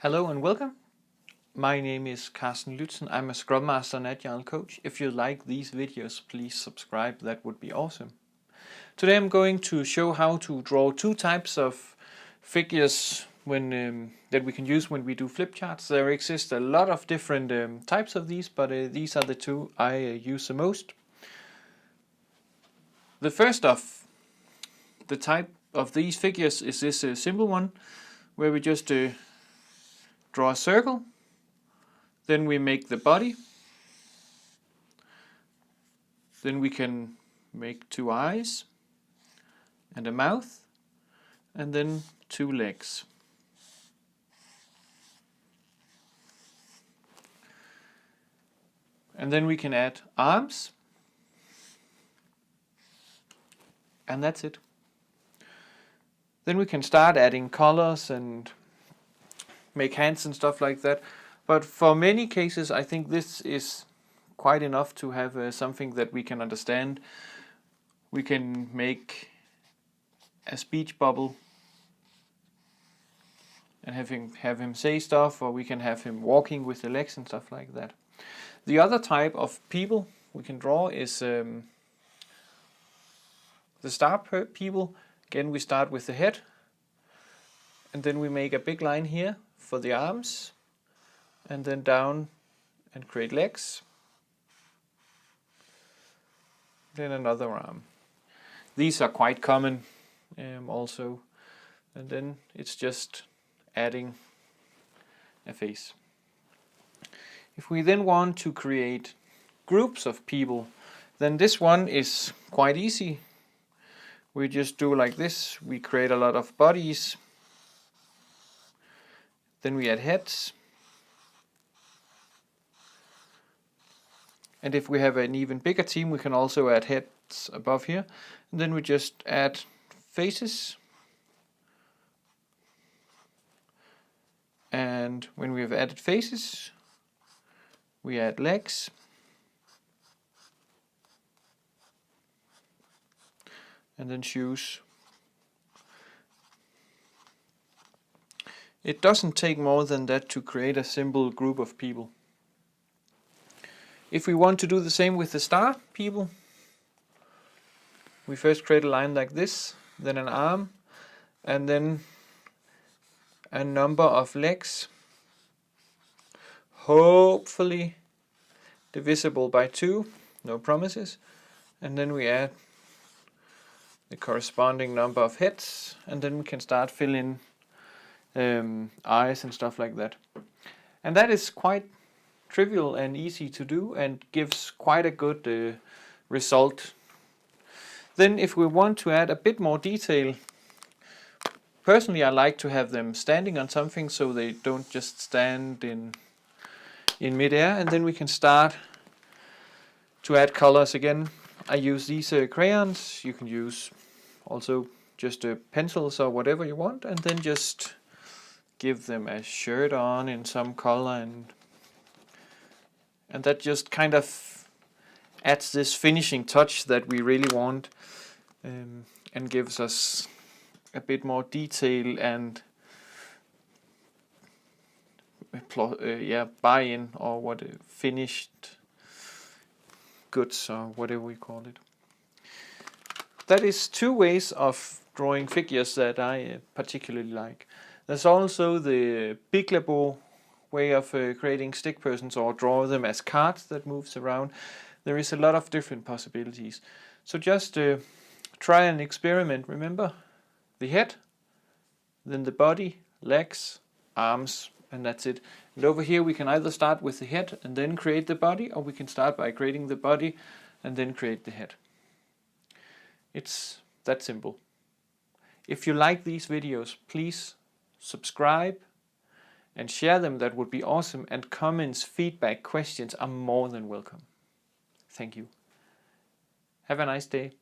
Hello and welcome. My name is Carsten Lutzen. I'm a Scrum Master and Agile Coach. If you like these videos, please subscribe. That would be awesome. Today I'm going to show how to draw two types of figures that we can use when we do flip charts. There exist a lot of different types of these, but these are the two I use the most. The first of the type of these figures is this simple one, where we just draw a circle. Then we make the body. Then we can make two eyes and a mouth, and then two legs. And then we can add arms, and that's it. Then we can start adding colors and make hands and stuff like that. But for many cases, I think this is quite enough to have something that we can understand. We can make a speech bubble and have him say stuff, or we can have him walking with the legs and stuff like that. The other type of people we can draw is the star people. Again, we start with the head, and then we make a big line here for the arms, and then down and create legs, then another arm. These are quite common also, and then it's just adding a face. If we then want to create groups of people, then this one is quite easy. We just do like this. We create a lot of bodies, then we add heads. And if we have an even bigger team, we can also add heads above here. And then we just add faces. And when we have added faces, we add legs. And then shoes. It doesn't take more than that to create a simple group of people. If we want to do the same with the star people, we first create a line like this, then an arm, and then a number of legs, hopefully divisible by 2, no promises, and then we add the corresponding number of heads, and then we can start filling eyes and stuff like that. And that is quite trivial and easy to do, and gives quite a good result. Then if we want to add a bit more detail, personally I like to have them standing on something so they don't just stand in midair, and then we can start to add colors again. I use these crayons. You can use also just pencils or whatever you want, and then just give them a shirt on in some color, and that just kind of adds this finishing touch that we really want, and gives us a bit more detail and buy-in, or what finished goods, or whatever we call it. That is two ways of drawing figures that I particularly like. There's also the Big Lebowski way of creating stick persons, or draw them as cards that moves around. There is a lot of different possibilities. So just try and experiment. Remember, the head, then the body, legs, arms, and that's it. And over here we can either start with the head and then create the body, or we can start by creating the body and then create the head. It's that simple. If you like these videos, please subscribe and share them. That would be awesome. And comments, feedback, questions are more than welcome. Thank you. Have a nice day.